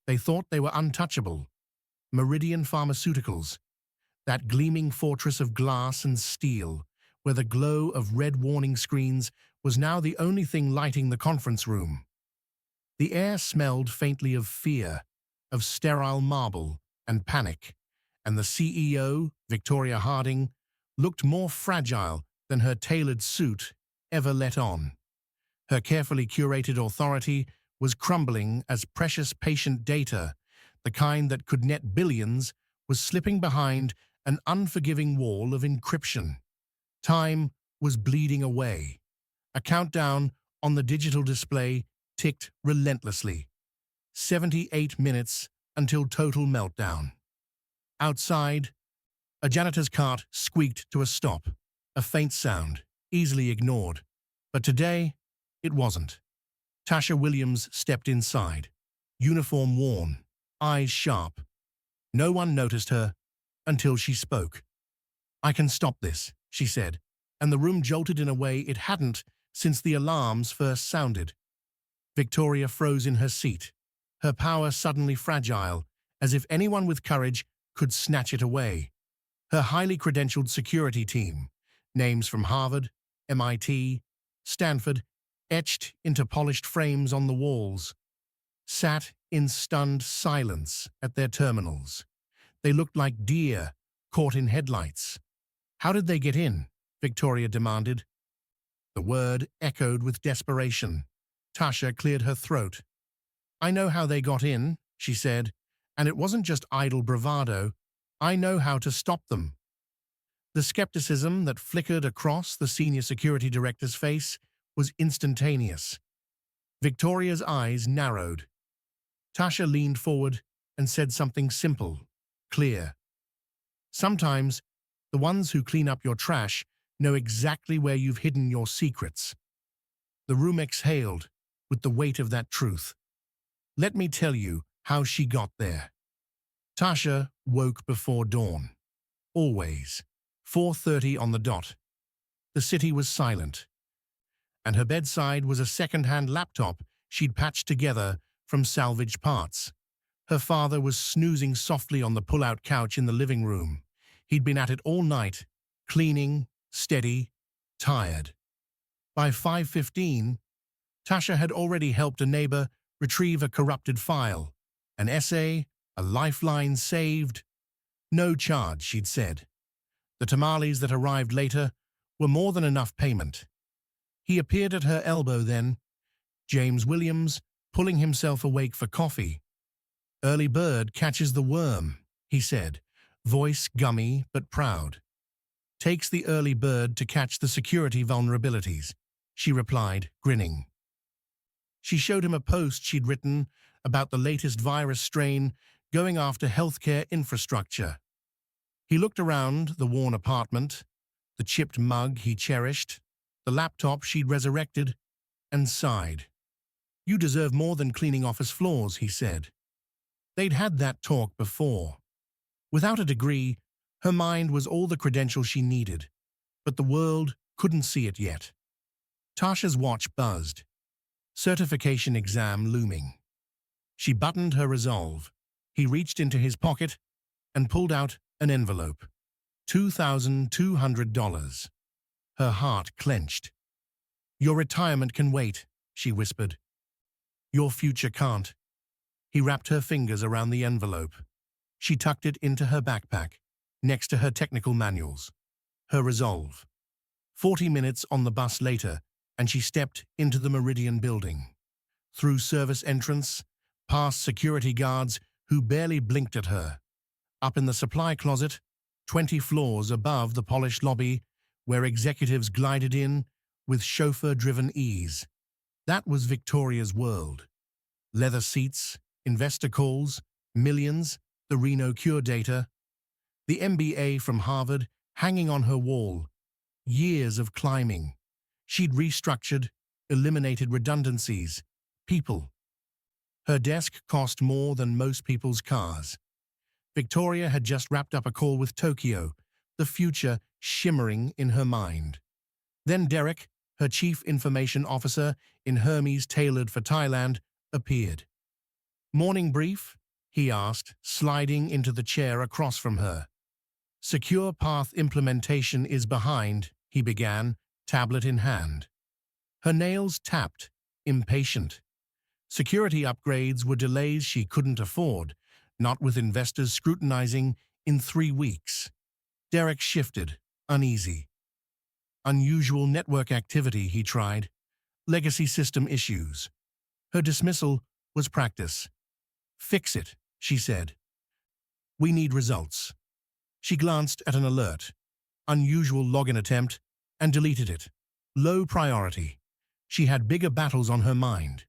They thought they were untouchable. Meridian Pharmaceuticals, that gleaming fortress of glass and steel, where the glow of red warning screens was now the only thing lighting the conference room. The air smelled faintly of fear, of sterile marble and panic, and the CEO, Victoria Harding, looked more fragile than her tailored suit ever let on. Her carefully curated authority was crumbling as precious patient data, the kind that could net billions, was slipping behind an unforgiving wall of encryption. Time was bleeding away. A countdown on the digital display ticked relentlessly. 78 minutes until total meltdown. Outside, a janitor's cart squeaked to a stop, a faint sound, easily ignored. But today, it wasn't. Tasha Williams stepped inside, uniform worn, eyes sharp. No one noticed her until she spoke. "I can stop this," she said, and the room jolted in a way it hadn't since the alarms first sounded. Victoria froze in her seat, her power suddenly fragile, as if anyone with courage could snatch it away. Her highly credentialed security team, names from Harvard, MIT, Stanford, etched into polished frames on the walls, sat in stunned silence at their terminals. They looked like deer caught in headlights. "How did they get in?" Victoria demanded. The word echoed with desperation. Tasha cleared her throat. "I know how they got in," she said, "and it wasn't just idle bravado. I know how to stop them." The skepticism that flickered across the senior security director's face was instantaneous. Victoria's eyes narrowed. Tasha leaned forward and said something simple, clear. "Sometimes, the ones who clean up your trash know exactly where you've hidden your secrets." The room exhaled with the weight of that truth. "Let me tell you how she got there." Tasha woke before dawn. Always. 4:30 on the dot. The city was silent, and her bedside was a second-hand laptop she'd patched together from salvaged parts. Her father was snoozing softly on the pull-out couch in the living room. He'd been at it all night, cleaning, steady, tired. By 5:15, Tasha had already helped a neighbor retrieve a corrupted file, an essay, a lifeline saved. No charge, she'd said. The tamales that arrived later were more than enough payment. He appeared at her elbow then, James Williams, pulling himself awake for coffee. "Early bird catches the worm," he said, voice gummy but proud. "Takes the early bird to catch the security vulnerabilities," she replied, grinning. She showed him a post she'd written about the latest virus strain going after healthcare infrastructure. He looked around the worn apartment, the chipped mug he cherished, the laptop she'd resurrected, and sighed. "You deserve more than cleaning office floors," he said. They'd had that talk before. Without a degree, her mind was all the credentials she needed, but the world couldn't see it yet. Tasha's watch buzzed. Certification exam looming. She buttoned her resolve. He reached into his pocket and pulled out an envelope. $2,200. Her heart clenched. "Your retirement can wait," she whispered. "Your future can't." He wrapped her fingers around the envelope. She tucked it into her backpack, next to her technical manuals. Her resolve. 40 minutes on the bus later, and she stepped into the Meridian building. Through service entrance, past security guards who barely blinked at her. Up in the supply closet, 20 floors above the polished lobby, where executives glided in with chauffeur-driven ease. That was Victoria's world. Leather seats, investor calls, millions, the Reno Cure data, the MBA from Harvard hanging on her wall, years of climbing. She'd restructured, eliminated redundancies, people. Her desk cost more than most people's cars. Victoria had just wrapped up a call with Tokyo, the future shimmering in her mind. Then Derek, her chief information officer in Hermes tailored for Thailand, appeared. Morning brief? He asked, sliding into the chair across from her. Secure path implementation is behind, he began, tablet in hand. Her nails tapped, impatient. Security upgrades were delays she couldn't afford, not with investors scrutinizing in 3 weeks. Derek shifted, uneasy. Unusual network activity, he tried. Legacy system issues. Her dismissal was practice. Fix it, she said. We need results. She glanced at an alert. Unusual login attempt, and deleted it. Low priority. She had bigger battles on her mind.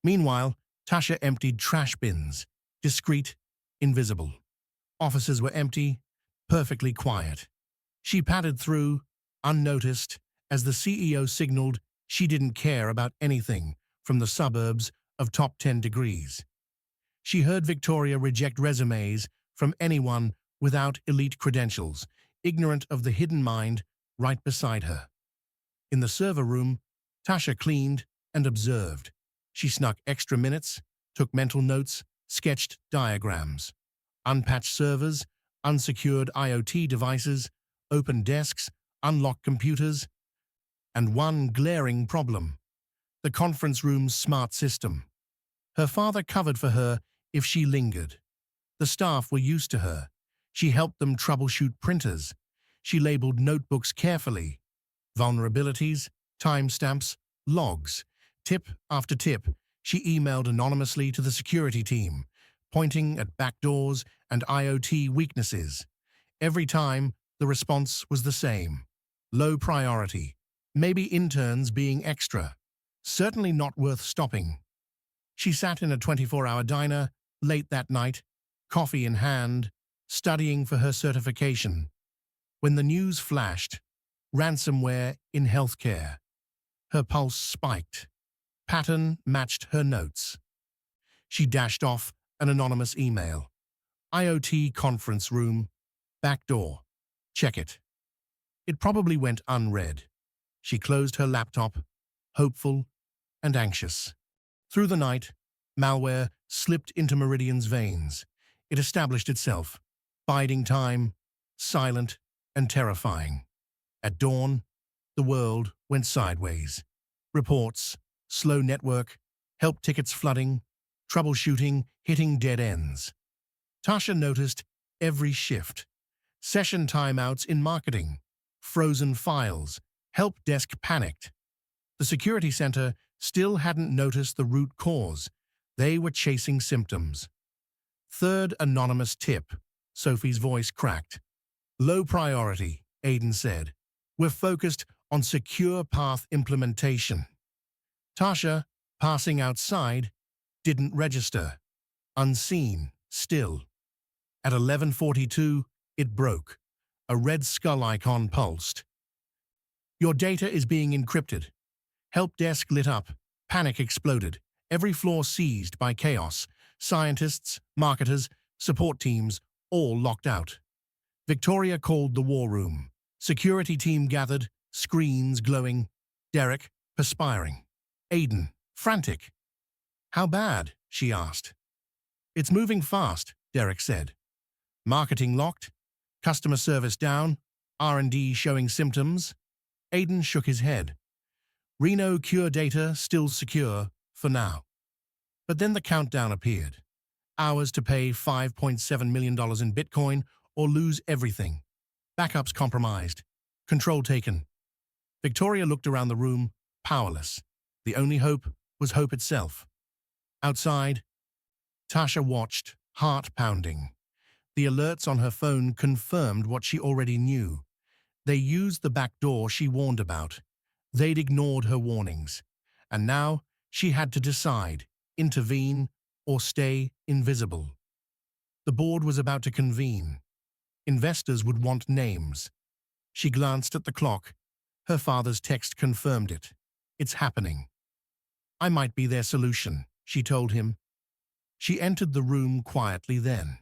Meanwhile, Tasha emptied trash bins. Discreet, invisible. Offices were empty, perfectly quiet. She padded through, unnoticed, as the CEO signaled she didn't care about anything from the suburbs of top 10 degrees. She heard Victoria reject resumes from anyone without elite credentials, ignorant of the hidden mind right beside her. In the server room, Tasha cleaned and observed. She snuck extra minutes, took mental notes, sketched diagrams. Unpatched servers, unsecured IoT devices, open desks, unlocked computers, and one glaring problem: the conference room's smart system. Her father covered for her if she lingered. The staff were used to her. She helped them troubleshoot printers. She labeled notebooks carefully. Vulnerabilities, timestamps, logs. Tip after tip, she emailed anonymously to the security team, pointing at backdoors and IoT weaknesses. Every time, the response was the same. Low priority. Maybe interns being extra. Certainly not worth stopping. She sat in a 24-hour diner late that night, coffee in hand, studying for her certification, when the news flashed: ransomware in healthcare. Her pulse spiked. Pattern matched her notes. She dashed off an anonymous email. IoT conference room. Backdoor. Check it. It probably went unread. She closed her laptop, hopeful and anxious. Through the night, malware slipped into Meridian's veins. It established itself, biding time, silent and terrifying. At dawn, the world went sideways. Reports, slow network, help tickets flooding, troubleshooting hitting dead ends. Tasha noticed every shift. Session timeouts in marketing, frozen files, help desk panicked. The security center still hadn't noticed the root cause. They were chasing symptoms. Third anonymous tip, Sophie's voice cracked. Low priority, Aiden said. We're focused on secure path implementation. Tasha, passing outside, didn't register. Unseen, still. At 11:42, it broke. A red skull icon pulsed. Your data is being encrypted. Help desk lit up. Panic exploded. Every floor seized by chaos. Scientists, marketers, support teams, all locked out. Victoria called the war room. Security team gathered, screens glowing. Derek, perspiring. Aiden, frantic. How bad? She asked. It's moving fast, Derek said. Marketing locked, customer service down, R&D showing symptoms. Aiden shook his head. Reno Cure data still secure for now. But then the countdown appeared. Hours to pay $5.7 million in Bitcoin or lose everything. Backups compromised. Control taken. Victoria looked around the room, powerless. The only hope was hope itself. Outside, Tasha watched, heart pounding. The alerts on her phone confirmed what she already knew. They used the back door she warned about. They'd ignored her warnings. And now she had to decide, intervene or stay invisible. The board was about to convene. Investors would want names. She glanced at the clock. Her father's text confirmed it. It's happening. I might be their solution, she told him. She entered the room quietly then.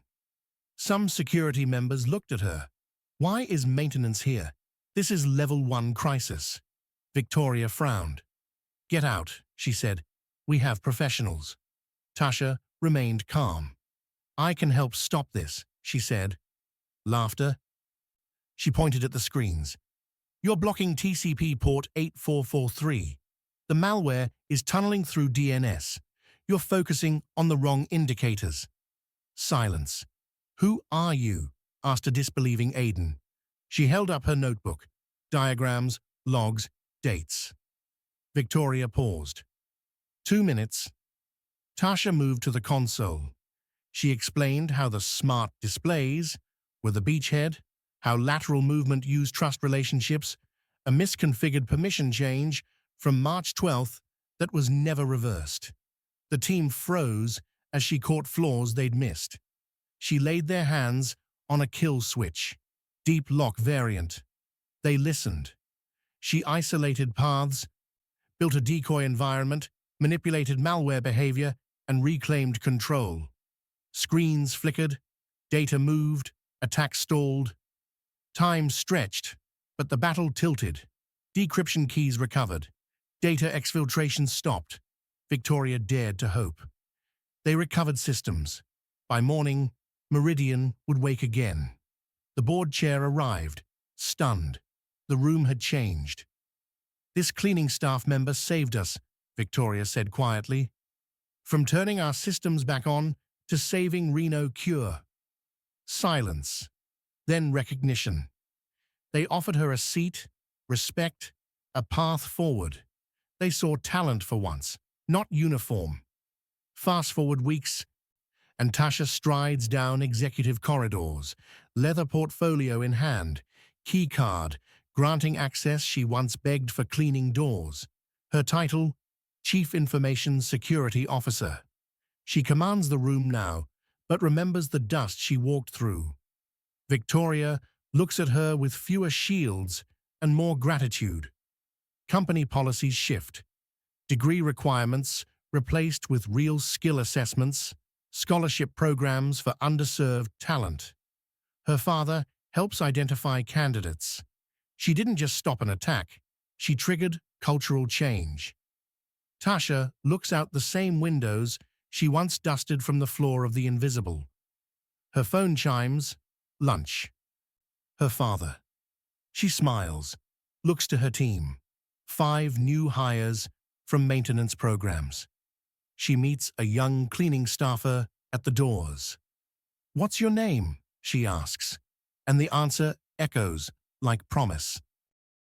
Some security members looked at her. Why is maintenance here? This is level 1 crisis. Victoria frowned. Get out, she said. We have professionals. Tasha remained calm. "I can help stop this," she said. Laughter. She pointed at the screens. "You're blocking TCP port 8443. The malware is tunneling through DNS. You're focusing on the wrong indicators." Silence. "Who are you?" asked a disbelieving Aiden. She held up her notebook. Diagrams, logs, dates. Victoria paused. 2 minutes. Tasha moved to the console. She explained how the smart displays were the beachhead, how lateral movement used trust relationships, a misconfigured permission change from March 12th that was never reversed. The team froze as she caught flaws they'd missed. She laid their hands on a kill switch, deep lock variant. They listened. She isolated paths, built a decoy environment, manipulated malware behavior, and reclaimed control. Screens flickered, data moved, attacks stalled. Time stretched, but the battle tilted. Decryption keys recovered. Data exfiltration stopped. Victoria dared to hope. They recovered systems. By morning, Meridian would wake again. The board chair arrived, stunned. The room had changed. "This cleaning staff member saved us," Victoria said quietly. "From turning our systems back on to saving Reno Cure." Silence. Then recognition. They offered her a seat, respect, a path forward. They saw talent for once, not uniform. Fast forward weeks, and Tasha strides down executive corridors, leather portfolio in hand, key card, granting access she once begged for cleaning doors. Her title, Chief Information Security Officer. She commands the room now, but remembers the dust she walked through. Victoria looks at her with fewer shields and more gratitude. Company policies shift. Degree requirements replaced with real skill assessments, scholarship programs for underserved talent. Her father helps identify candidates. She didn't just stop an attack, she triggered cultural change. Tasha looks out the same windows she once dusted from the floor of the invisible. Her phone chimes, lunch. Her father. She smiles, looks to her team. 5 new hires from maintenance programs. She meets a young cleaning staffer at the doors. "What's your name?" she asks, and the answer echoes like promise.